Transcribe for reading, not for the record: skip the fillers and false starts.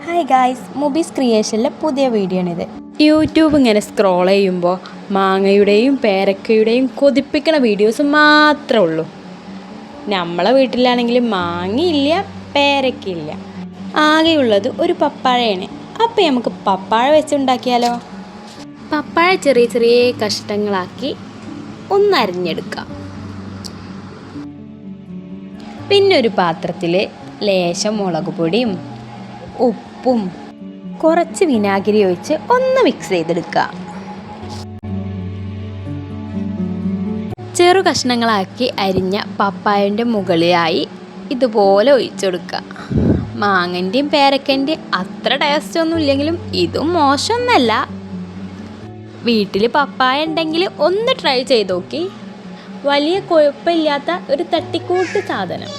Hi guys, മുബീസ് ക്രിയേഷനിലെ പുതിയ video ആണിത്. YouTube ഇങ്ങനെ സ്ക്രോൾ ചെയ്യുമ്പോൾ മാങ്ങയുടെയും പേരക്കയുടെയും കൊതിപ്പിക്കണ വീഡിയോസ് മാത്രമേ ഉള്ളൂ. നമ്മളെ വീട്ടിലാണെങ്കിൽ മാങ്ങയില്ല, പേരക്കയില്ല, ആകെയുള്ളത് ഒരു പപ്പാഴയാണ്. അപ്പം നമുക്ക് പപ്പാഴ വെച്ചുണ്ടാക്കിയാലോ? പപ്പാഴ ചെറിയ ചെറിയ കഷ്ണങ്ങളാക്കി ഒന്ന് അരിഞ്ഞെടുക്കാം. പിന്നെ ഒരു പാത്രത്തിൽ ലേശം മുളക് പൊടിയും ഉപ്പും കുറച്ച് വിനാഗിരി ഒഴിച്ച് ഒന്ന് മിക്സ് ചെയ്തെടുക്കുക. ചെറു കഷ്ണങ്ങളാക്കി അരിഞ്ഞ പപ്പായൻ്റെ മുകളിലായി ഇതുപോലെ ഒഴിച്ചെടുക്കുക. മാങ്ങൻ്റെയും പേരക്കൻ്റെയും അത്ര ടേസ്റ്റ് ഒന്നും ഇല്ലെങ്കിലും ഇതും മോശമൊന്നല്ല. വീട്ടിൽ പപ്പായ ഉണ്ടെങ്കിൽ ഒന്ന് ട്രൈ ചെയ്ത് നോക്കി. വലിയ കുഴപ്പമില്ലാത്ത ഒരു തട്ടിക്കൂട്ട് സാധനം.